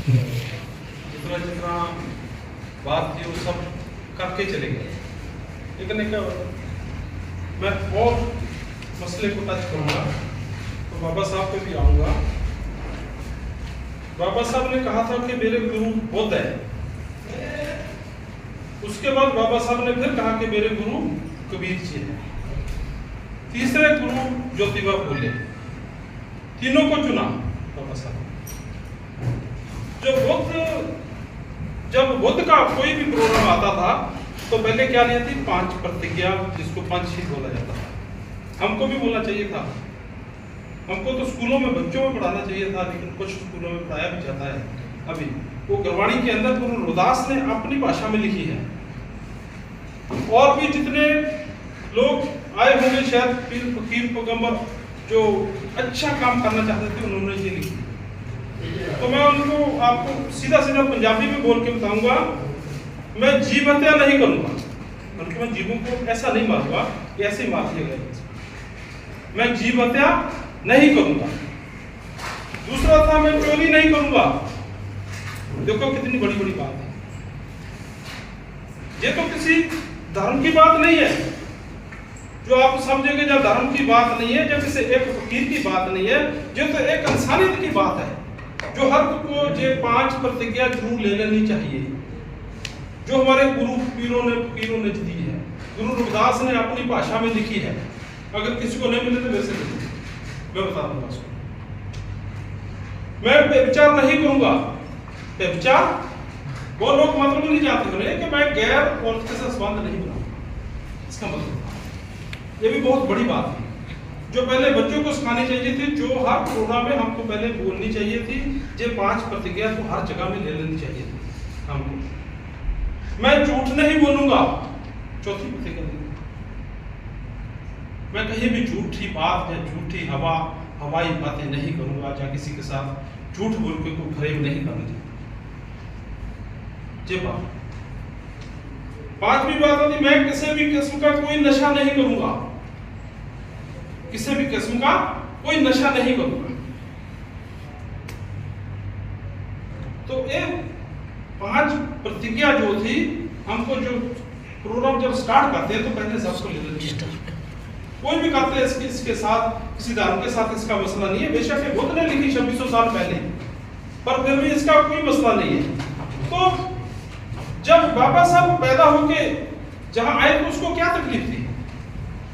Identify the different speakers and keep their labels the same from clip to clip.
Speaker 1: जितना जितना बात थी वो सब करके चले गए, लेकिन क्या मैं और मसले को टच करूंगा तो बाबा साहब पे भी आऊंगा। बाबा साहब ने कहा था कि मेरे गुरु बुद्ध है, उसके बाद बाबा साहब ने फिर कहा कि मेरे गुरु कबीर जी है, तीसरे गुरु ज्योतिबा फूले, तीनों को चुना बाबा साहब। जब बुद्ध का कोई भी प्रोग्राम आता था तो पहले क्या नहीं थी, 5 प्रतिज्ञा, जिसको पंचशील बोला जाता था। हमको भी बोलना चाहिए था, हमको तो स्कूलों में बच्चों में पढ़ाना चाहिए था, लेकिन कुछ स्कूलों में पढ़ाया भी जाता है अभी। वो गुरबाणी के अंदर गुरु रविदास ने अपनी भाषा में लिखी है, और भी जितने लोग आए होंगे शायद पीर फकीर पैगंबर जो अच्छा काम करना चाहते थे उन्होंने ये लिखी। तो मैं उनको आपको सीधा सीधा पंजाबी में बोल के बताऊंगा, मैं जीव हत्या नहीं करूंगा, बल्कि मैं जीवों को ऐसा नहीं मारूंगा कि ऐसे मार दिया गया, मैं जीव हत्या नहीं करूंगा। दूसरा था मैं चोरी नहीं करूंगा। देखो कितनी बड़ी बड़ी बात है, ये तो किसी धर्म की बात नहीं है जो आप समझेंगे, जब धर्म की बात नहीं है, जब इसे एक फकीर की बात नहीं है, जो तो एक इंसानियत की बात है, जो हर को ये 5 प्रतिज्ञा जरूर ले लेनी चाहिए, जो हमारे गुरु पीरों ने फकीरों ने दी है, गुरु रविदास ने अपनी भाषा में लिखी है। अगर किसी को नहीं मिले तो वैसे मैं बता दूंगा उसको। मैं व्यभिचार नहीं करूंगा। व्यभिचार वो लोग मतलब नहीं जानते होंगे कि मैं गैर औरत के साथ संबंध नहीं बनाऊंगा, इसका मतलब ये भी बहुत बड़ी बात है जो पहले बच्चों को सिखानी चाहिए थी, जो हर प्रोग्राम में हमको पहले बोलनी चाहिए थी। ये 5 प्रतिज्ञा तो हर जगह में ले लेनी चाहिए थी हमको। मैं झूठ नहीं बोलूंगा, चौथी प्रतिज्ञा, मैं कहीं भी झूठी बात या झूठी हवाई बातें नहीं करूंगा, या किसी के साथ झूठ बोल के कोई फरेब नहीं करना चाहिए। ये बात 5वीं बात होती, मैं किसी भी किस्म का कोई नशा नहीं करूंगा, किसी भी किस्म का कोई नशा नहीं करूंगा। तो ये 5 प्रतिज्ञा जो थी, हमको जो प्रोग्राम जब स्टार्ट करते हैं तो पहले सबको ले लेते हैं। कोई भी करते हैं इसके साथ, किसी धर्म के साथ इसका मसला नहीं है। बेशक बुद्ध ने लिखी 2600 साल पहले, पर फिर भी इसका कोई मसला नहीं है। तो जब बाबा साहब पैदा होके जहां आए तो उसको क्या तकलीफ थी,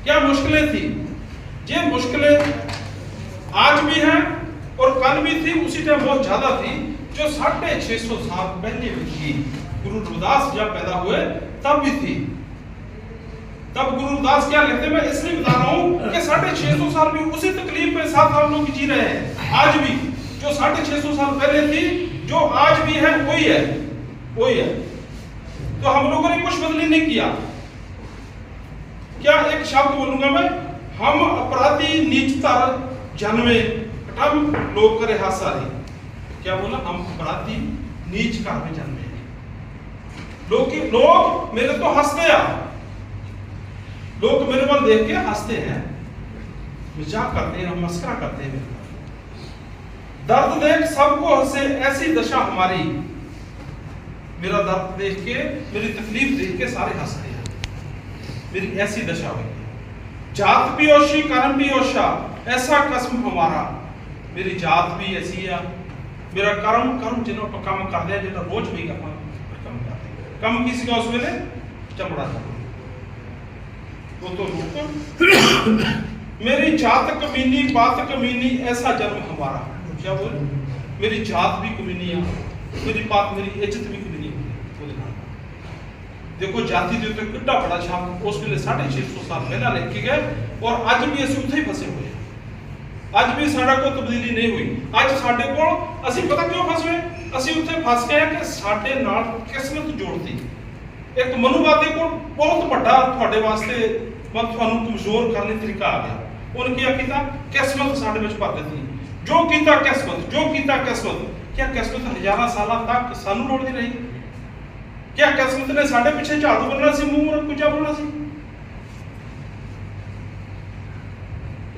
Speaker 1: क्या मुश्किलें थी? ये मुश्किलें आज भी हैं और कल भी थी, उसी टाइम बहुत ज्यादा थी, जो 650 साल पहले भी थी। गुरु रविदास जब पैदा हुए तब भी थी। तब गुरु रविदास क्या लिखते, मैं इसलिए बता रहा हूं कि 650 साल भी उसी तकलीफ के साथ हम लोग जी रहे हैं आज भी। जो 650 साल पहले थी, जो आज भी है वही है, वही है। तो हम लोगों ने कुछ बदली नहीं किया। क्या एक शब्द बोलूंगा मैं, हम अपराधी नीचता जन्मे कटम लोग करे हासारी। क्या बोला, हम अपराधी नीच का में जन्मे। लोग मेरे तो हंसते हैं, लोग मेरे पर देख के हंसते हैं, मजाक करते हैं, मस्करा करते हैं। दर्द देख सबको हंसे ऐसी दशा हमारी। मेरा दर्द देख के, मेरी तकलीफ देख के सारे हंसते हैं, मेरी ऐसी दशा हुई। जात भी ओशी कर्म भी ओशा, ऐसा कसम हमारा। मेरी जात भी ऐसी है, मेरा कर्म जिन्हों पर काम कर दिया, जिन्हों रोज भी कम करते, कम किसी का उस वेले चमड़ा था वो तो मेरी जात कमीनी बात कमीनी, ऐसा जन्म हमारा। क्या बोले, मेरी जात भी कमीनी है, मेरी बात मेरी इज्जत भी कमीनी। देखो जाति दे तो कितना बड़ा छाप उस वेले 650 साल पहला लिख के गए, और आज भी असि उत्थे फसे हुए हैं। आज भी साडा को तब्दीली नहीं हुई। आज साडे को असि पता क्यों फस हुए, असि उत्थे फस गए कि साडे नाल किस्मत जोड़ती। एक मनुवादी को बहुत बड़ा ਤੁਹਾਡੇ वास्ते मैं ਤੁਹਾਨੂੰ कमजोर करने तरीका आ गया। उन्होंने क्या किया, किस्मत साडे विच भर दी। जो कीता किस्मत, जो कीता किस्मत। क्या किस्मत हजारां सालां तक सानू रोड़दी रही? क्या किस्मत ने साडे पीछे झाड़ू बनना सी, मुंह कुजा बनना सी?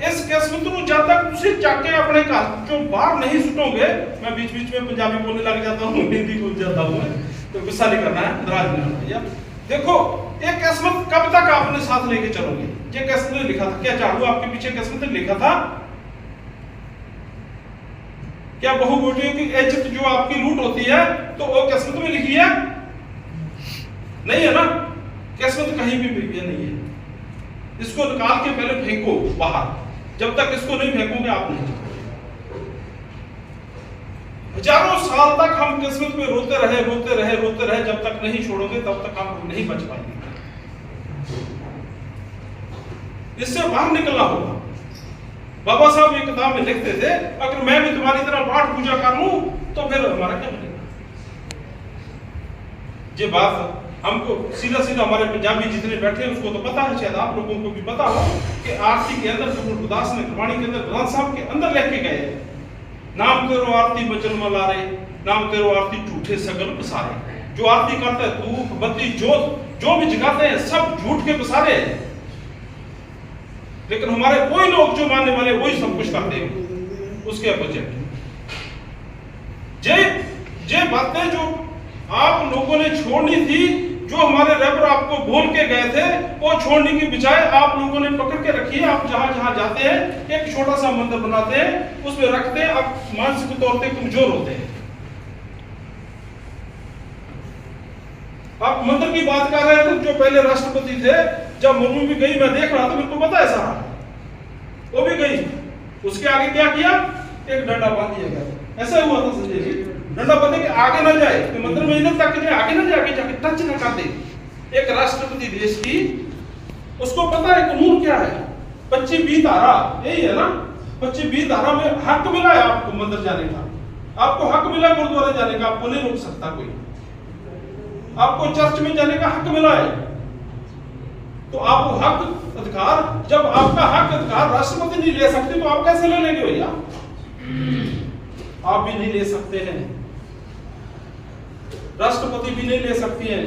Speaker 1: इस किस्मत ਨੂੰ जब तक ਤੁਸੀਂ ਚੱਕ ਕੇ ਆਪਣੇ ਘਰ ਚੋਂ ਬਾਹਰ नहीं सुटोगे, मैं बीच बीच में पंजाबी बोलने लग जाता हूँ, हिंदी बोल जाता हूँ, तो गुस्सा नहीं करना है, नाराज नहीं होना भैया। देखो ये किस्मत कब तक आपने साथ लेके चलोगे? ये किस्मत ने लिखा था क्या? झाड़ू आपके पीछे किस्मत ने लिखा था क्या? बहु बेटियों की इज्जत जो आपकी लूट होती है तो वो किस्मत में लिखी है? नहीं है ना, किस्मत कहीं भी नहीं है। इसको निकाल के पहले फेंको बाहर, जब तक इसको नहीं फेंकोगे आप नहीं। हजारों साल तक हम किस्मत में रोते रहे, जब तक नहीं छोड़ोगे तब तक हम नहीं बच पाएंगे। इससे बाहर निकलना होगा। बाबा साहब ये किताब में लिखते थे, अगर मैं भी तुम्हारी तरह पाठ पूजा कर लूं तो फिर हमारा क्या बनेगा? ये बात हमको सीधा सीधा हमारे पंजाबी जितने बैठे हैं उसको तो पता है, शायद आप लोगों को भी पता हो कि आरती के अंदर जो गुरदास ने गुरबाणी के अंदर ग्रंथ साहब के अंदर लिख के गए, नाम तेरो आरती बचन मलारे, नाम तेरो आरती झूठे सगल पसारे। जो आरती करते हैं धूप बत्ती जोत जो भी जगाते हैं सब झूठ के पसारे हैं, लेकिन हमारे कोई लोग जो मानने वाले वही सब कुछ करते हैं उसके अपोजिट। जे बातें जो आप लोगों ने छोड़नी थी, जो हमारे रबर आपको बोल के गए थे, वो छोड़ने की बजाय आप लोगों ने पकड़ के रखी है। आप जहां जहां जाते हैं एक छोटा सा मंदिर बनाते हैं, उसमें रखते हैं, आप मानसिक तौर पे कमजोर होते हैं। आप मंदिर की बात कर रहे थे, जो पहले राष्ट्रपति थे, जब मुर्मू भी गई, मैं देख रहा था, मेरे को पता है सारा, वो भी गई, उसके आगे क्या किया? एक डंडा बांध दिया गया। ऐसा हुआ था संजय जी, डंडा बंदे के आगे ना जाए, तो मंदिर में इधर तक जाए, आगे ना जाए, आगे जाके टच ना कर दे। एक राष्ट्रपति देश की, उसको पता है कानून क्या है, 25B धारा, यही है ना, 25B धारा में हक मिला है आपको मंदिर जाने का, आपको हक मिला गुरुद्वारे जाने का, आपको नहीं रोक सकता कोई। आपको चर्च में जाने का हक मिला है, तो आपको हक अधिकार, जब आपका हक अधिकार राष्ट्रपति नहीं ले सकते तो आप कैसे ले लेंगे भैया? आप भी नहीं ले सकते हैं, राष्ट्रपति भी नहीं ले सकती है।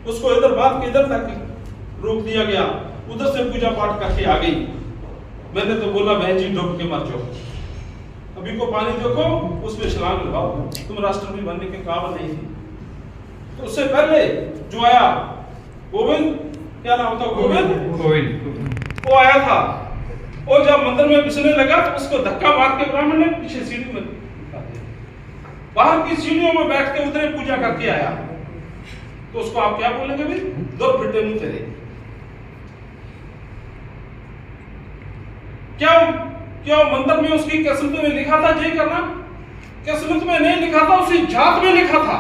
Speaker 1: उसको इधर बात के इधर तक रोक दिया गया, उधर से पूजा पाठ करके आ गई। मैंने तो बोला बहन जी डूब के मर जाओ, अभी को पानी देखो उसमें छलांग लगाओ, तुम राष्ट्रपति बनने के काबिल नहीं थी। तो उससे पहले जो आया गोविंद, क्या नाम था? गोविंद, वो आया था, वो जब मंदिर में घुसने लगा तो उसको धक्का मार के ब्राह्मण ने पीछे सीढ़ी में बाहर की सीढ़ियों में बैठ के उतरे, पूजा करके आया, तो उसको आप क्या बोलेंगे भाई? दो फिटे मुंह तेरे। क्या मंदिर में उसकी किस्मत में लिखा था जय करना? किस्मत में नहीं लिखा था, उसी जात में लिखा था।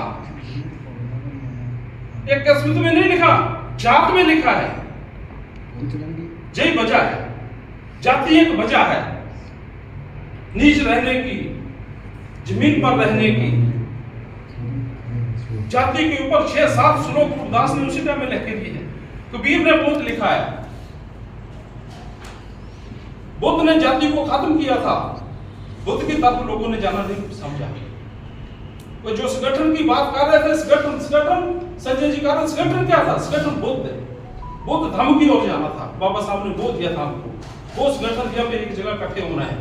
Speaker 1: एक किस्मत में नहीं लिखा, जात में लिखा है। जय वजह है, जाति एक वजह है, नीच रहने की, जमीन पर रहने की। जाति के ऊपर 6-7 श्लोक उदास ने उसी टाइम में लिख के दिए हैं। कबीर ने बहुत लिखा है, बुद्ध ने जाति को खत्म किया था, बुद्ध की तरफ लोगों ने जाना नहीं समझा। वो जो संगठन की बात कर रहे थे, संगठन संजय जी कह रहे, संगठन क्या था? संगठन बुद्ध धर्म की ओर जाना था। बाबा साहब ने बोल दिया था हमको, वो संगठन दिया पे एक जगह इकट्ठे होना है,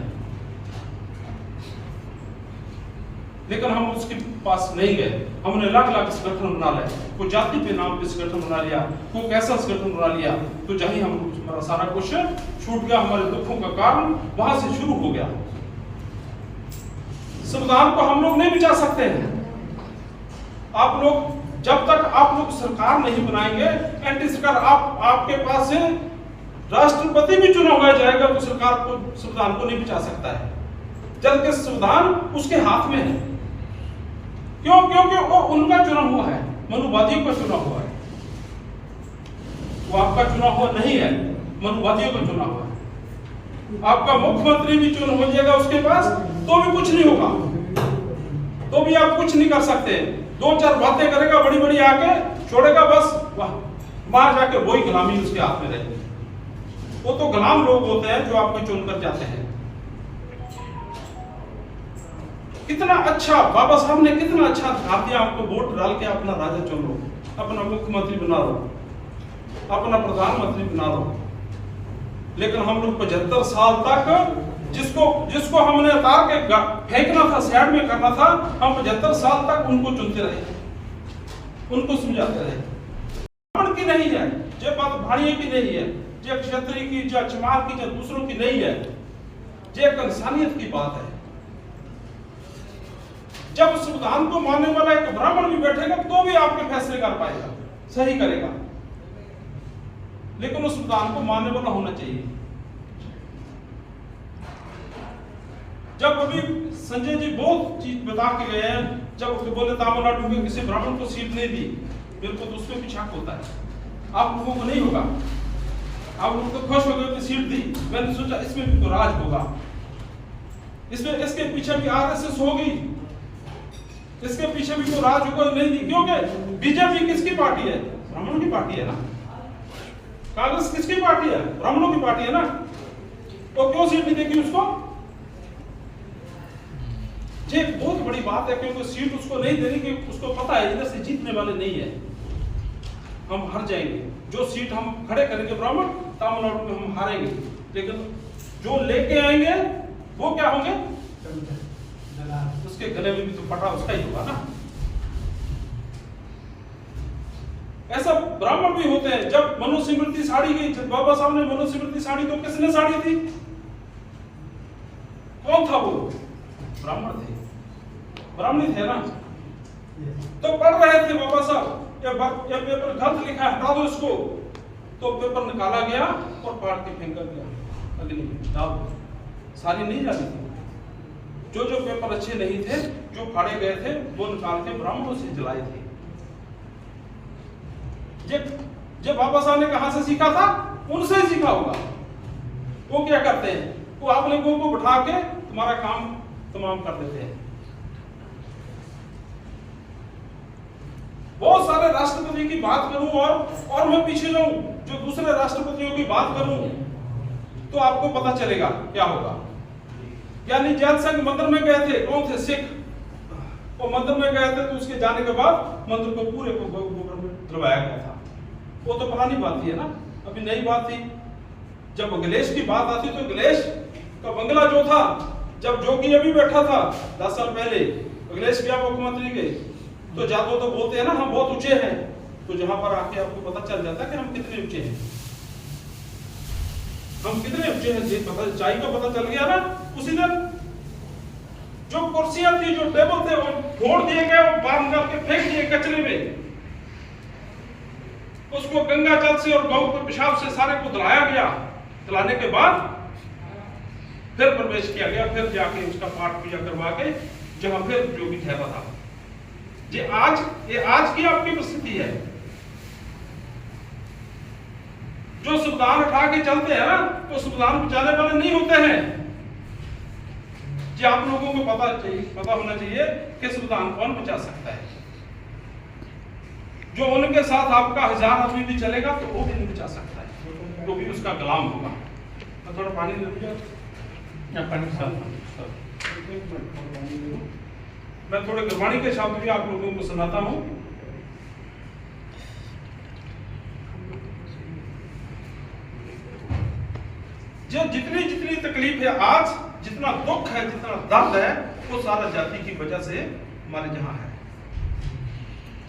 Speaker 1: लेकिन हम उसके पास नहीं गए। हमने लाख संगठन बना लिया, कोई जाति पे नाम पे संगठन बना लिया, कोई कैसा संगठन बना लिया, तो जहीं हम हमारा सारा कुछ छूट गया, हमारे दुखों का कारण वहां से शुरू हो गया। संविधान को हम लोग नहीं बचा सकते हैं। आप लोग जब तक आप लोग सरकार नहीं बनाएंगे, एंटी सरकार, आपके पास से राष्ट्रपति भी चुना हुआ जाएगा तो सरकार को, संविधान को नहीं बचा सकता है, जबकि संविधान उसके हाथ में है। क्यों? क्योंकि वो उनका चुना हुआ है, मनुवादियों का चुना हुआ है, वो आपका चुना हुआ नहीं है, मनुवादियों का चुना हुआ है। आपका मुख्यमंत्री भी चुन हो जाएगा उसके पास तो भी कुछ नहीं होगा, तो भी आप कुछ नहीं कर सकते। 2-4 बातें करेगा बड़ी बड़ी, आके छोड़ेगा, बस बाहर जाके वही गुलामी उसके हाथ में रहेगी। वो तो गुलाम लोग होते हैं जो आपको चुनकर जाते हैं। कितना अच्छा बाबा साहब ने कितना अच्छा दिखा दिया आपको, वोट डाल के अपना राजा चुन लो, अपना मुख्यमंत्री बना लो, अपना प्रधानमंत्री बना लो। लेकिन हम लोग 75 साल तक जिसको हमने उतार के फेंकना था, साइड में करना था, हम 75 साल तक उनको चुनते रहे, उनको समझाते रहे। ब्राह्मण की नहीं है ये बात, भाड़िए की नहीं है ये, क्षत्रिय की, जो चमार की, जो दूसरों की नहीं है, ये एक इंसानियत की बात है। जब संविधान को मानने वाला एक ब्राह्मण भी बैठेगा तो भी आपके फैसले कर पाएगा, सही करेगा, लेकिन उस संविधान को मानने वाला होना चाहिए। जब अभी संजय जी बहुत चीज बता के गए हैं, जब बोले तमिलनाडु में किसी ब्राह्मण को सीट नहीं दी, मेरे को तो उसमें भी शक होता है। आप लोगों को नहीं होगा, आप लोग तो खुश हो गए कि सीट दी, मैंने सोचा इसमें भी तो राज होगा, इसमें इसके पीछे भी आरएसएस होगी, इसके पीछे भी कोई राज होगा। नहीं दी, क्योंकि बीजेपी किसकी पार्टी है? ब्राह्मणों की पार्टी है ना। कांग्रेस किसकी पार्टी है? ब्राह्मणों की पार्टी है ना। तो क्यों सीट नहीं देगी उसको? ये बहुत बड़ी बात है, क्योंकि सीट उसको नहीं देने की, उसको पता है इधर से जीतने वाले नहीं है, हम हार जाएंगे। जो सीट हम खड़े करेंगे ब्राह्मण, तमिलनाडु में हम हारेंगे, लेकिन जो लेके आएंगे वो क्या होंगे? उसके गले में भी तो पटा उसका ही होगा ना। ऐसा ब्राह्मण भी होते हैं। जब मनुस्मृति साड़ी गई, जब बाबा साहब ने मनुस्मृति साड़ी, तो किसने साड़ी थी? कौन था वो? ब्राह्मण थे, ब्राह्मणी थे ना। तो पढ़ रहे थे बाबा साहब, ये पेपर गलत लिखा है, हटा दो इसको। तो पेपर निकाला गया और फाड़ के फेंका गया, अग्नि में डाल दो। सारी नहीं जाती थी, जो पेपर अच्छे नहीं थे, जो फाड़े गए थे, वो निकाल के ब्राह्मणों से जलाए थे। जब बाबा साहब ने कहां से सीखा था? उनसे ही सीखा होगा। वो क्या करते हैं? वो आप लोगों को बिठा के तुम्हारा काम तमाम कर देते हैं। बहुत सारे राष्ट्रपति की बात करूं और मैं पीछे जाऊं, जो दूसरे राष्ट्रपतियों की बात करूं, तो आपको पता चलेगा क्या होगा। यानी जैन संघ मंदिर में गए थे, कौन थे? सिख। वो मंदिर में गए थे, तो उसके जाने के बाद मंदिर को पूरे को गोबर में दबाया गया था। वो तो पुरानी बात थी है ना, अभी नई बात थी। जब अखिलेश की बात आती, तो अखिलेश का बंगला जो था, जब जोगी अभी बैठा था 10 साल पहले, अखिलेश गया मुख्यमंत्री के, तो जादव तो बोलते हैं ना हम बहुत ऊंचे हैं। तो जहां पर आके आपको पता चल जाता है कि हम कितने ऊंचे हैं, हम कितने ऊंचे हैं, पता चाय का पता चल गया ना। उसी दिन जो कुर्सियां थी, जो टेबल थे, वो फोड़ दिए गए, वो बाहर निकाल के फेंक दिए कचरे में। उसको गंगा जल से और गौ के पेशाब से सारे को धुलाया गया। धुलाने के बाद फिर प्रवेश किया गया, फिर जाके उसका पाठ पूजा करवा के जहां फिर जो भी ठहरा था। ये आज की आपकी परिस्थिति है। जो संविधान उठा के चलते हैं ना, तो संविधान बचाने वाले नहीं होते हैं। ये आप लोगों को पता होना चाहिए कि संविधान कौन बचा सकता है। जो उनके साथ आपका 1000 आदमी भी चलेगा तो वो भी नहीं बचा सकता है, वो भी उसका गुलाम होगा। तो थोड़ा पानी ले लीजिए, मैं थोड़े गुरबाणी के शब्द भी आप लोगों को सुनाता हूं। जो जितनी तकलीफ है आज, जितना दुख है, जितना दर्द है, वो सारा जाति की वजह से हमारे जहां है।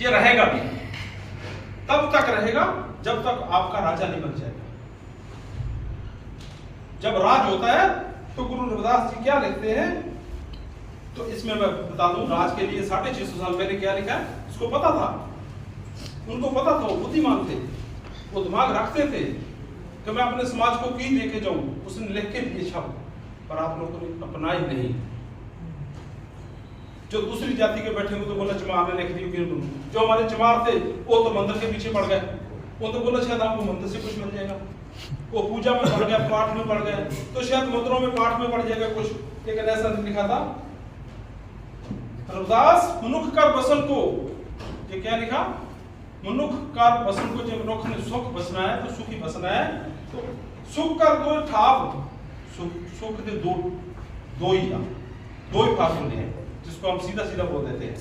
Speaker 1: ये रहेगा भी, तब तक रहेगा जब तक आपका राजा नहीं बन जाएगा। जब राज होता है तो गुरु रविदास जी क्या लिखते हैं, तो इसमें मैं बता दूं, राज के लिए 650 साल पहले क्या लिखा है, उसको पता था, उनको पता था, वो बुद्धिमान थे, वो दिमाग रखते थे कि मैं अपने समाज को की देके जाऊं। उसने लिख के दिए शब्द, पर आप लोगों ने अपनाए नहीं। जो दूसरी जाति के बैठे हुए तो बोला चमार ने लिख दी। जो हमारे चमार थे वो तो मंदिर के पीछे पड़ गए, वो तो बोला शायद आपको मंदिर से कुछ मिल जाएगा। वो पूजा में पड़ गया, पाठ में पड़ गए, तो शायद मंदिरों में पाठ में पड़ जाएगा कुछ। लेकिन ऐसा लिखा था रविदास, मनुख कर बसन को, ये क्या लिखा, मनुख कर बसन को, जब मनुख ने सुख बसना है तो सुखी बसना है, तो सुख कर दो ठाप, सुख के दो ही फार्मूले हैं, जिसको हम सीधा सीधा बोल देते हैं।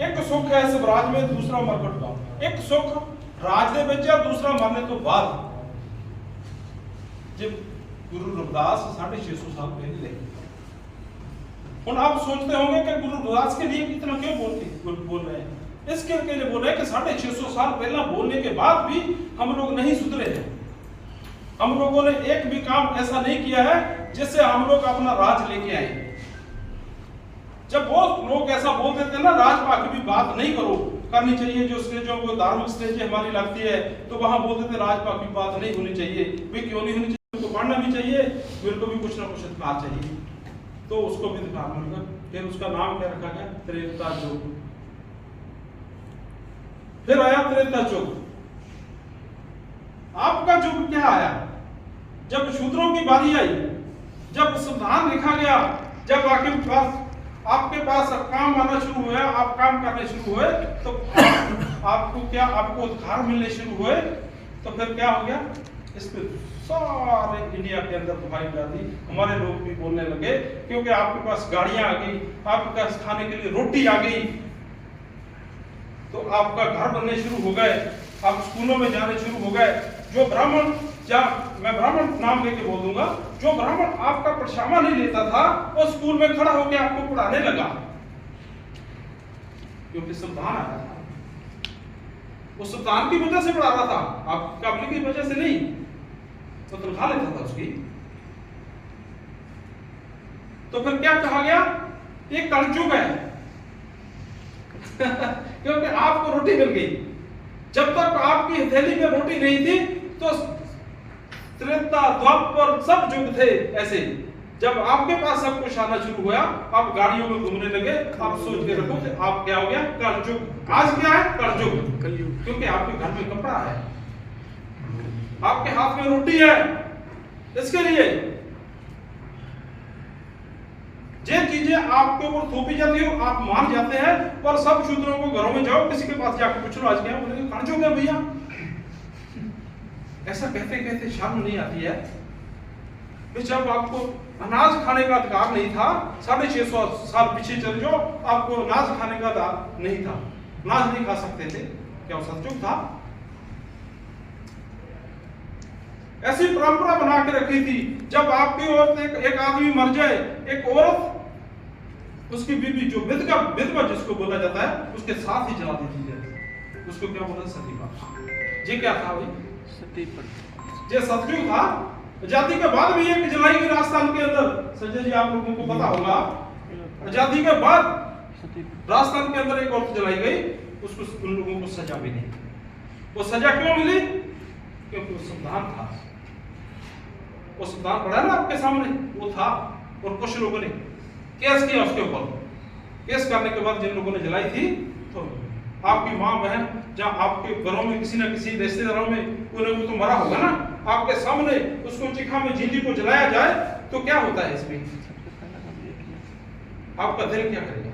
Speaker 1: एक सुख है स्वराज में, दूसरा मरकट का। एक सुख राज दे विच, दूसरा मरने तो बाद। जब गुरु रविदास 650 साल पहले लिखे। और आप सोचते होंगे कि गुरु रविदास के लिए इतना क्यों बोल रहे हैं? इसके लिए बोल रहे हैं कि 650 साल पहले बोलने के बाद भी हम लोग नहीं सुधरे हैं। हम लोगों ने एक भी काम ऐसा नहीं किया है जिससे हम लोग अपना राज लेके आए। जब वो लोग ऐसा बोल देते हैं ना, राजपाट की भी बात नहीं करो, करनी चाहिए जो स्टेजों को धार्मिक स्टेज हमारी लगती है, तो वहां बोलते थे राजपाट की बात नहीं होनी चाहिए। वे क्यों नहीं होनी चाहिए? उनको पढ़ना भी चाहिए, मेरे को भी कुछ ना कुछ अधिकार चाहिए, तो उसको भी अधिकार मिल गया। फिर उसका नाम क्या रखा गया? त्रेता युग। फिर आया त्रेता युग। आपका युग क्या आया? जब शूद्रों की बारी आई, जब संविधान लिखा गया, जब आपके पास काम आना शुरू हुआ, आप काम करने शुरू हुए, तो आपको अधिकार मिलने शुरू हुए, तो फिर क्या हो गया? इस पे सारे इंडिया के अंदर भाई दादी हमारे लोग भी बोलने लगे, क्योंकि आपके पास गाड़ियां आ गई, आपके पास खाने के लिए रोटी आ गई, तो आपका घर बनने शुरू हो गए, आप स्कूलों में जाने शुरू हो गए। जो ब्राह्मण, या मैं ब्राह्मण नाम लेके बोल दूंगा, जो ब्राह्मण आपका परछामा नहीं लेता था, वो स्कूल में खड़ा होकर आपको पढ़ाने लगा, क्योंकि संविधान आया था। वो संविधान की वजह से पढ़ा रहा था, आप काबिल की वजह से नहीं, तो तनख्वाह लेता था उसकी। तो फिर क्या कहा गया? ये कलयुग है क्योंकि आपको रोटी मिल गई। जब तक आपकी हथेली में रोटी नहीं थी, तो त्रेता द्वापर सब युग थे ऐसे। जब आपके पास सब कुछ आना शुरू हुआ, आप गाड़ियों में घूमने लगे, आप सोच के रखो कि आप क्या हो गया? कलयुग। आज क्या है? कलयुग। क्योंकि आपके घर में कपड़ा है, आपके हाथ में रोटी है, इसके लिए जे चीजें आपके ऊपर थोपी जाती हो, आप मान जाते हैं। पर सब शूद्रों को घरों में जाओ, किसी के पास जाकर पूछ लो आज क्या बोलेंगे? कलयुग है भैया। ऐसा कहते कहते शर्म नहीं आती है? जब आपको अनाज खाने का अधिकार नहीं था, 650 साल पीछे चले जाओ, आपको अनाज खाने का अधिकार नहीं था, अनाज नहीं खा सकते थे, क्या वो सतयुग था? ऐसी परंपरा बना के रखी थी, जब आपकी औरत एक आदमी मर जाए, एक औरत उसकी बीवी, जो विधवा जिसको बोला जाता है, उसके साथ ही जला देती है। उसको क्या बोला? सती प्रथा। ये क्या था भाई? सती प्रथा। ये सतयुग था। आजादी के बाद भी एक जलाई गई राजस्थान के अंदर, संजय जी आप लोगों को पता होगा, आजादी के बाद राजस्थान के अंदर एक औरत जलाई गई, उसको उन लोगों को सजा मिली। वो सजा क्यों मिली? क्योंकि वो संविधान था। वो संविधान पढ़ा ना आपके सामने, वो था। और कुछ लोगों ने केस किया उसके ऊपर। केस करने के बाद जिन लोगों ने जलाई थी, तो आपकी माँ बहन, जहाँ आपके घरों में किसी न किसी रिश्तेदारों में कोई ना कोई तो मरा होगा ना, आपके सामने उसको चिखा में जिंदी को जलाया जाए, तो क्या होता है इसमें? आपका दिल क्या करेगा?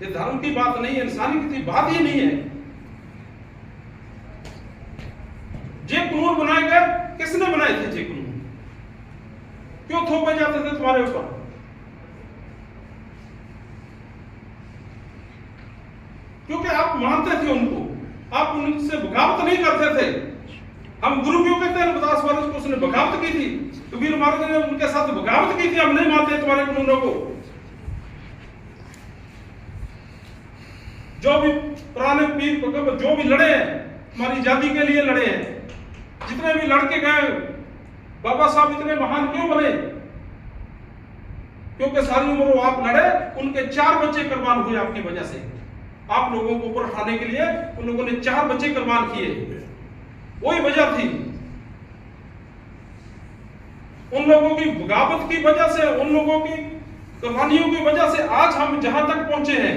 Speaker 1: ये धर्म की बात नहीं है, इंसानी की बात ही नहीं है। जे कानून बनाए गए, किसने बनाए थे जे कानून? क्यों थोपे जाते थे तुम्हारे ऊपर? क्योंकि आप मानते थे उनको, आप उनसे बगावत नहीं करते थे। हम गुरु क्यों कहते हैं? रविदास महाराज को उसने बगावत की थी, कबीर महाराज ने उनके साथ बगावत की थी। हम नहीं मानते तुम्हारे कानूनों को। जो भी पुराने पीर भगत जो भी लड़े हैं, हमारी आजादी के लिए लड़े हैं, जितने भी लड़के गए, बाबा साहब इतने महान क्यों बने? क्योंकि सारी उम्र वो आप लड़े, उनके 4 बच्चे कुर्बान हुए आपकी वजह से। आप लोगों को ऊपर उठाने के लिए उन लोगों ने 4 बच्चे कुर्बान किए, वही वजह थी। उन लोगों की बगावत की वजह से, उन लोगों की कुर्बानियों की वजह से आज हम जहां तक पहुंचे हैं।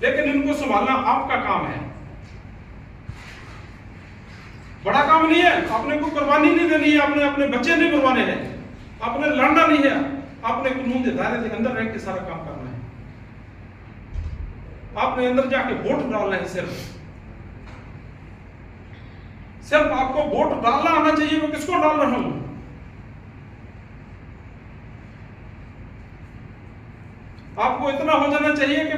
Speaker 1: लेकिन इनको संभालना आपका काम है, बड़ा काम नहीं है। आपने को कुर्बानी नहीं देनी है, आपने अपने बच्चे नहीं कुर्बाने हैं, आपने लड़ना नहीं है, आपने कानून के दायरे के अंदर रह के सारा काम करना है। आपने अंदर जाके वोट डालना है। सिर्फ आपको वोट डालना आना चाहिए। मैं किसको डाल रहा हूं? आपको इतना हो जाना चाहिए कि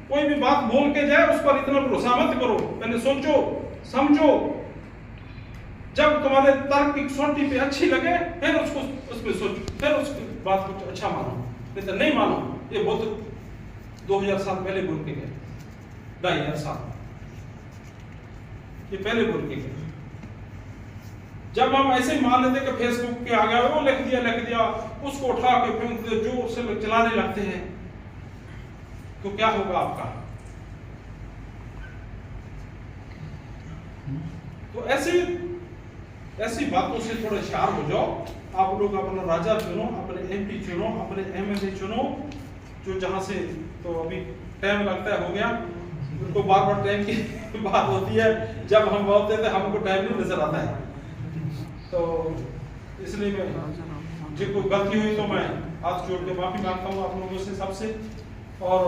Speaker 1: कोई भी बात बोल के जाए, उस पर इतना भरोसा मत करो, पहले सोचो समझो, जब तुम्हारे तर्क की कसौटी पे अच्छी लगे फिर उसको उसमें सोचो, फिर उसकी बात को अच्छा मानो, नहीं तो नहीं मानो। ये बहुत 2000 साल पहले बोल के गए, 2500 साल ये पहले बोल के गए। जब हम ऐसे ही मान लेते कि फेसबुक पे आ गया, वो लिख दिया, उसको उठा के फेंक दे, जोर से चलाने लगते हैं, तो क्या होगा आपका? तो ऐसी बातों से थोड़े होशियार हो जाओ। आप लोग अपना राजा चुनो, अपने MP चुनो, अपने MLA चुनो, जो जहां से, तो अभी टाइम लगता है, हो गया, उनको बार टाइम की बात होती है, जब हम बोलते थे हमको टाइम नहीं नजर आता है, तो इसलिए मैं जो कोई गलती हुई तो मैं हाथ जोड़ के माफी मांगता हूँ आप लोगों से सबसे। और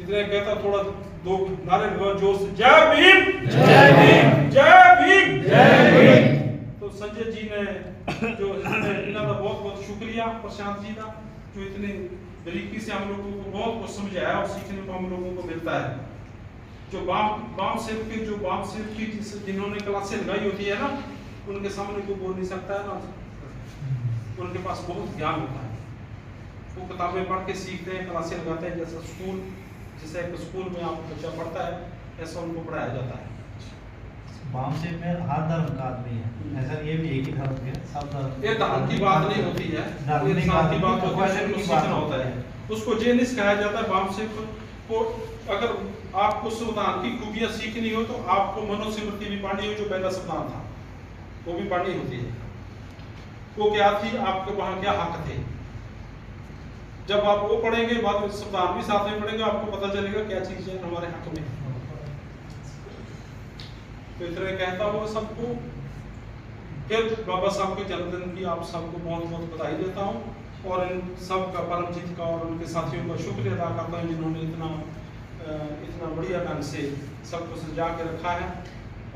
Speaker 1: इतने कहता थोड़ा दो नारे जोर से, जय भीम, जय भीम, जय भीम, जय भीम। तो संजय जी ने जो इन्होंने बहुत शुक्रिया, प्रशांत जी का, जो इतनी बारीकी से हम लोगों को बहुत कुछ समझाया और सीखने को हम लोगों को मिलता है। जो बाम सेव की जिन्होंने क्लासें लगाई होती है ना, उनके सामने कोई बोल नहीं सकता है ना, उनके पास बहुत ज्ञान होता है, वो किताबें पढ़ के सीखते हैं, क्लासें लगाते हैं, जैसे एक स्कूल में आप बच्चा पढ़ता है ऐसा उनको पढ़ाया जाता है।
Speaker 2: बाम सेव में हर धर्म का आदमी है, ऐसा ये भी एक ही धर्म के, सब धर्म।
Speaker 1: ये धर्म की बात नहीं होती है, इंसान की बात होती है, उसको सीखना होता है, उसको जेनिस कहा जाता है। बाम सेव को अगर आपको संविधान की खूबियां सीखनी हो तो आपको मनुस्मृति भी पढ़नी हो, जो पहला संविधान था वो भी पढ़नी होती है। वो क्या थी, आपके वहां क्या हक थे, जब आप वो पढ़ेंगे बाद में संविधान भी साथ में पढ़ेंगे, आपको पता चलेगा क्या चीज है हमारे हक में। तो इतने कहता हुआ सबको फिर बाबा साहब के जन्मदिन की आप सबको बहुत बहुत बधाई देता हूँ, और इन सब का, परमजीत का और उनके साथियों का शुक्रिया अदा करता हूँ जिन्होंने इतना बढ़िया ढंग से सबको सजा के रखा है।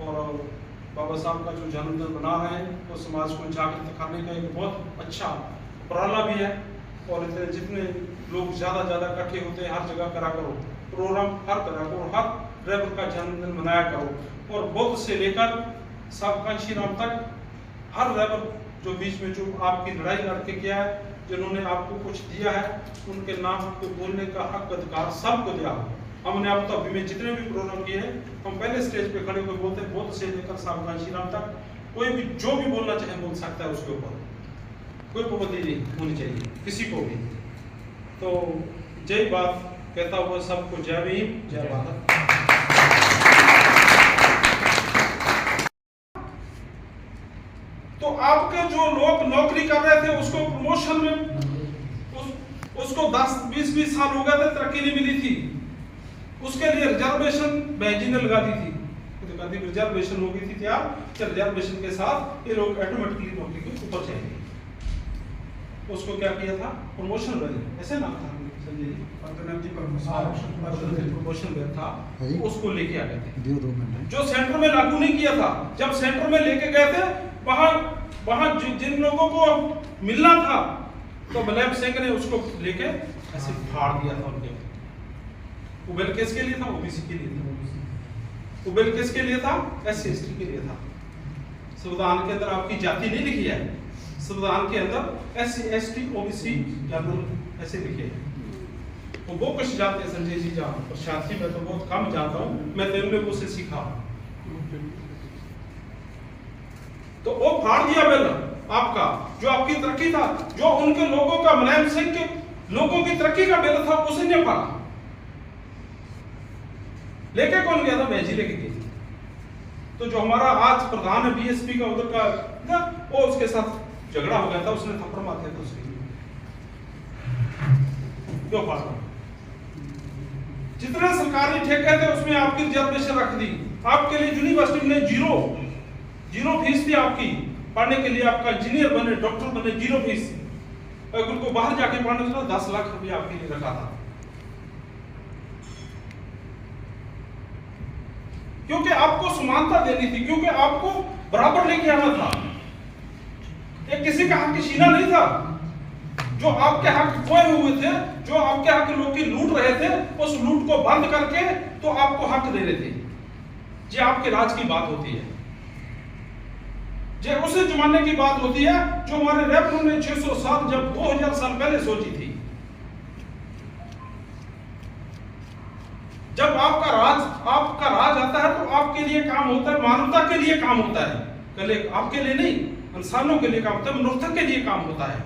Speaker 1: और बाबा साहब का जो जन्मदिन बना रहे हैं वो समाज को जागृत करने का एक बहुत अच्छा उपराला भी है। और इतने जितने लोग ज़्यादा इकट्ठे होते हैं हर जगह करा करो प्रोग्राम, हर करा करो, हर रैबर का जन्मदिन मनाया करो। और बौद्ध से लेकर साबकांशी राम तक हर रैबर जो बीच में जो आपकी लड़ाई लड़के किया है, जिन्होंने आपको कुछ दिया है, उनके नाम को बोलने का हक अधिकार सबको दिया। हमने अब तक में जितने भी प्रोग्राम किए हैं, हम पहले स्टेज पे खड़े होकर बोलते हैं, बौद्ध से लेकर साबकांशी राम तक कोई भी जो भी बोलना चाहे बोल सकता है, उसके ऊपर कोई पाबंदी नहीं होनी चाहिए किसी को भी। तो जय बात कहता हुआ सबको जय भीम, जय भारत। तो आपके जो लोग नौकरी कर रहे थे उसको प्रमोशन में उसको 10-20 साल हो गए थे, तरक्की नहीं मिली थी, उसके लिए रिजर्वेशन बहजी ने लगा दी थी, तो कहती रिजर्वेशन हो गई थी क्या, रिजर्वेशन के साथ ये लोग ऑटोमेटिकली नौकरी के ऊपर जाएंगे। उसको क्या किया था, प्रमोशन बिल, ऐसे नाम था संजय जी, प्रमोशन बिल था, उसको लेके आ गए थे, जो सेंटर में लागू नहीं किया था। जब सेंटर में लेके गए थे, वहां जिन लोगों को मिलना था, तो मलैब सिंह ने उसको लेके ऐसे फाड़ दिया था उनके। वो बिल किसके लिए था, ओबीसी के लिए था। वो बिल किसके लिए था, SC/ST के लिए था। संविधान के अंदर आपकी जाति नहीं लिखी है, संविधान के अंदर SC/ST OBC जनरल ऐसे लिखे हैं। तो वो कुछ जानते हैं संजय जी जान, और साथी मैं तो बहुत कम जानता हूँ, मैं तो इन लोगों से सीखा। तो वो फाड़ दिया बिल आपका, जो आपकी तरक्की था, जो उनके लोगों का, मुलायम सिंह के लोगों की तरक्की का बिल था, उसे नहीं फाड़ा। लेके कौन गया था, बहजी लेके गई थी। तो जो हमारा आज प्रधान है BSP का उधर का, वो उसके साथ झगड़ा हो गया था, उसने थप्पड़ मारे थे उसके। क्यों फाड़ा? जितने सरकारी ठेके थे उसमें आपकी रिजर्वेशन रख दी। आपके लिए यूनिवर्सिटी में जीरो फीस थी आपकी, पढ़ने के लिए आपका इंजीनियर बने, डॉक्टर बने, 0 फीस। अगर उनको बाहर जाके पढ़ने तो 10 लाख रुपया आपके लिए रखा था, क्योंकि आपको समानता देनी थी, क्योंकि आपको बराबर लेके आना था। ये किसी का हक छीना नहीं था। जो आपके हक खोए हुए थे, जो आपके हक लोग की लूट रहे थे, उस लूट को बंद करके तो आपको हक दे रहे थे। ये आपके राज की बात होती है, ये उस जमाने की बात होती है जो हमारे रेफरू ने 600 साल जब 2000 साल पहले सोची थी। जब आपका राज आता है तो आपके लिए काम होता है, मानवता के लिए काम होता है, कल आपके लिए नहीं, इंसानों के लिए काम होता है, मनुष्य के लिए काम होता है।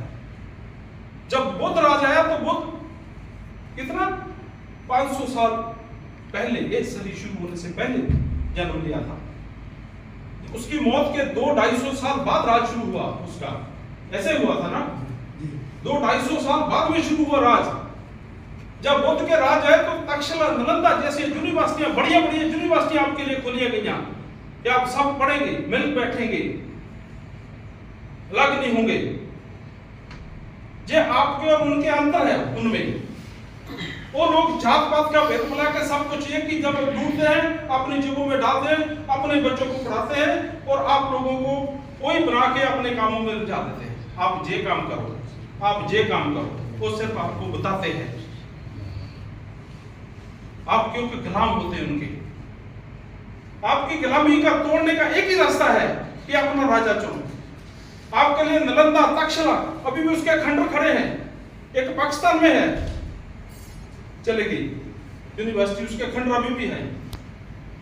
Speaker 1: जब बुद्ध राज आया तो बुद्ध कितना 500 साल पहले, ये सदी शुरू होने से पहले जन्म लिया था। उसकी मौत के 200-250 साल बाद राज शुरू हुआ उसका, ऐसे हुआ था ना, 200-250 साल बाद में शुरू हुआ राज। जब बुद्ध के राज आए तो तक्षशिला, नालंदा जैसी यूनिवर्सिटियां, बढ़िया यूनिवर्सिटियां आपके लिए खोली गई कि आप सब पढ़ेंगे, मिल बैठेंगे, अलग नहीं होंगे। ये आपके और उनके अंतर है, उनमें वो लोग जात पात का भेद मिला के सब कुछ एक ही जब ढूंढते हैं, अपनी जेबों में डालते हैं, अपने बच्चों को पढ़ाते हैं और आप लोगों को वही बना के अपने कामों में जा देते हैं। आप ये काम करो, आप ये काम करो, वो सिर्फ आपको बताते हैं। आप क्योंकि गुलाम होते हैं उनके। आपकी गुलामी का तोड़ने का एक ही रास्ता है कि अपना राजा चुनो। आपके लिए नालंदा, तक्षशिला अभी भी उसके खंडर खड़े हैं, एक पाकिस्तान में है, चलेगी यूनिवर्सिटी, उसके खंडर अभी भी है,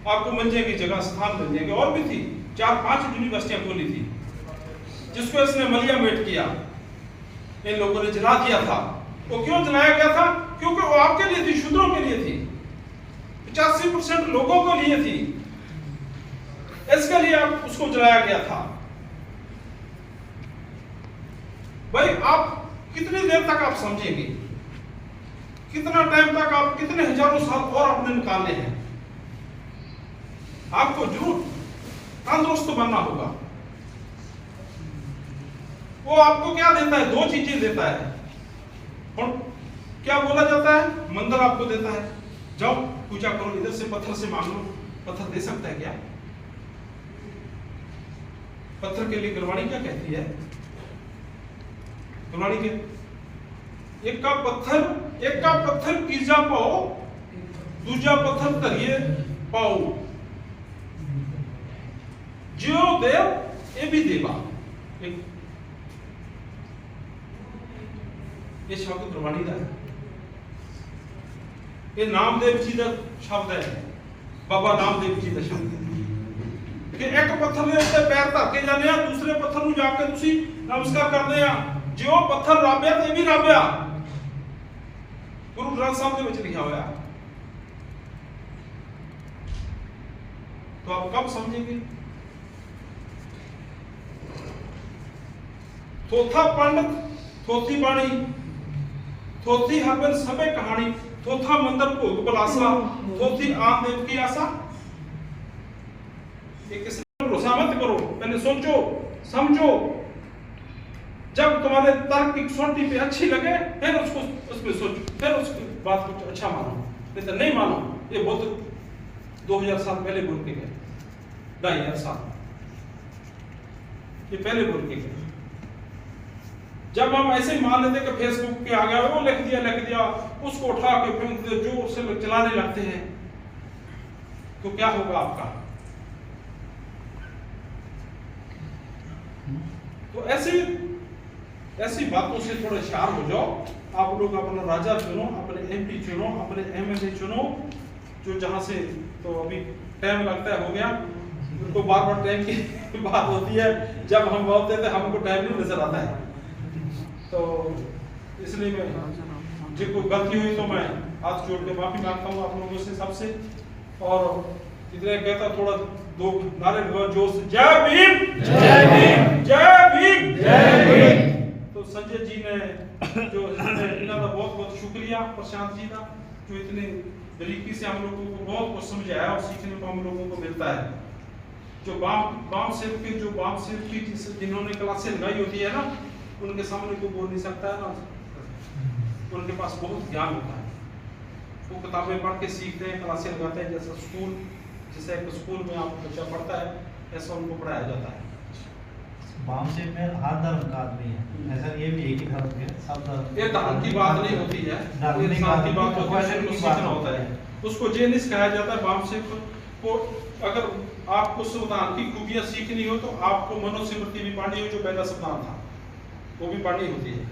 Speaker 1: आपको मिल जाएगी जगह, स्थान मिल जाएंगे। और भी थी 4-5 यूनिवर्सिटियां खोली थी, जिसको इसने मलिया मेट किया, इन लोगों ने जला दिया था। वो क्यों जलाया गया था? क्योंकि वो आपके लिए थी, शूद्रों के लिए थी, 85% लोगों के लिए थी, इसके लिए आप उसको जलाया गया था। भाई आप कितनी देर तक आप समझेंगे, कितना टाइम तक आप, कितने हजारों साल और आपने निकालने हैं? आपको जरूर तंदुरुस्त बनना होगा। वो आपको क्या देता है? 2 चीजें देता है। और क्या बोला जाता है? मंदिर आपको देता है, जाओ पूजा करो, इधर से पत्थर से मांग लो। पत्थर दे सकता है क्या? पत्थर के लिए गुरबाणी क्या कहती है? गुरबाणी के एक का पत्थर पीजा पाओ, दूजा पत्थर तरिए पाओ, जो देव ये भी देवा। ये शब्द गुरबाणी का है, ये नामदेव जी का शब्द है, बाबा नामदेव जी का शब्द है कि एक पत्थर ने उससे पैर धर के जाने, दूसरे पत्थर ਨੂੰ ਜਾ ਕੇ ਤੁਸੀਂ नमस्कार करते हैं। जो पत्थर राबिया ते भी राबिया, गुरु ग्रंथ साहब के ਵਿੱਚ लिखा हुआ है। तो आप कब समझेंगे? थोथा पंडित थोथी बाणी, थोथी हरबन सबे कहानी, थोथा मंदिर भोग बलासा, थोथी आम देव की आशा। ये किसी पर भरोसा मत करो, पहले सोचो समझो, जब तुम्हारे तर्क की कसौटी पे अच्छी लगे फिर उसको उसमें सोचो, फिर उसकी बात को अच्छा मानो, नहीं तो नहीं मानो। ये बहुत 2000 साल पहले बोल के गए, 2500 साल ये पहले बोल के गए। जब हम ऐसे ही मान लेते कि फेसबुक पे आ गया, वो लिख दिया, उसको उठा के फेंक दे, जोर से चलाने लगते हैं, तो क्या होगा आपका? तो ऐसी बातों से थोड़े शार हो जाओ। आप लोग अपना राजा चुनो, अपने MP चुनो, अपने MLA चुनो, जो जहां से, तो अभी टाइम लगता है, हो गया, उनको बार टाइम की बात होती है। जब हम बोलते थे हमको टाइम नहीं नजर आता है, तो इसलिए मैं जो कोई गलती हुई तो मैं हाथ जोड़ के माफी मांगता हूँ आप लोगों से, सबसे। और इतने कहता थोड़ा 2 नारे जोर से, जय भीम, जय भीम, जय भीम, जय भीम। तो संजय जी ने जो इन्होंने बहुत शुक्रिया, प्रशांत जी का, जो इतने बारीकी से हम लोगों को बहुत कुछ समझाया और सीखने को हम लोगों को मिलता है। जो बाम सेव की जिन्होंने क्लासें लगाई होती है ना, उनके सामने कोई बोल नहीं सकता है ना, उनके पास बहुत ज्ञान होता है। वो किताबें पढ़ के सीखते हैं, क्लासें लगाते हैं, जैसे एक स्कूल में आप बच्चा पढ़ता है, ऐसा उनको पढ़ाया जाता है।
Speaker 2: वामसेव में हर धर्म का आदमी है, ऐसा ये भी एक ही धर्म के, सब धर्म।
Speaker 1: ये धर्म की बात नहीं होती है, इंसान की बात होती है, उसको सीखना होता है। उसको ये नहीं सिखाया जाता है वामसेव को को अगर आपको संविधान की खूबियां सीखनी हो तो आपको मनुस्मृति भी पढ़नी हो, जो पहला संविधान था वो भी पढ़नी होती है।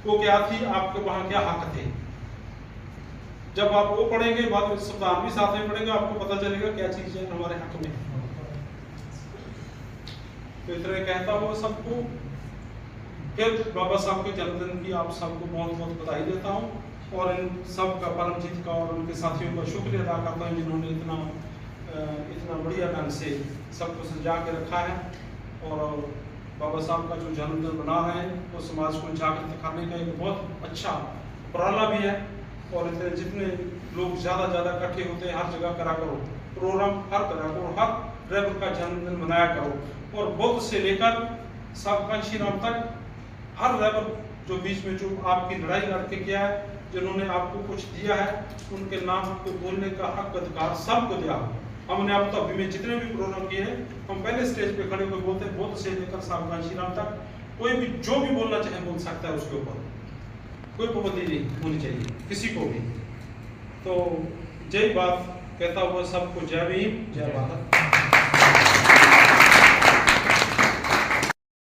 Speaker 1: वो क्या थी, आपके वहां क्या हक थे। जब आप वो पढ़ेंगे बाद में संविधान भी साथ में पढ़ेंगे, आपको पता चलेगा क्या चीज है हमारे हक में। तो इस तरह कहता हुआ सबको फिर बाबा साहब के जन्मदिन की आप सबको बहुत बहुत बधाई देता हूँ, और इन सब का, परमजीत का और उनके साथियों का शुक्रिया अदा करता हूँ जिन्होंने इतना बढ़िया ढंग से सबको सजा के रखा है। और बाबा साहब का जो जन्मदिन बना रहे हैं वो समाज को जागृत करने का एक बहुत अच्छा उपराला भी है। और इतने जितने लोग ज़्यादा इकट्ठे होते हैं हर जगह करा करो प्रोग्राम, हर करा करो, हर ड्राइवर का जन्मदिन मनाया करो। और बौद्ध से लेकर साबकांशी राम तक हर ड्राइवर जो बीच में जो आपकी लड़ाई लड़के किया है, जिन्होंने आपको कुछ दिया है, उनके नाम को बोलने का हक अधिकार सबको दिया। हमने अब तक में जितने भी प्रोग्राम किए हैं, हम पहले स्टेज पे खड़े हुए बोलते हैं, बौद्ध से लेकर साबकांशी राम तक कोई भी जो भी बोलना चाहे बोल सकता है, उसके ऊपर कोई पाबंदी नहीं होनी चाहिए किसी को भी। तो जय बात कहता हुआ सबको जय भीम, जय भारत।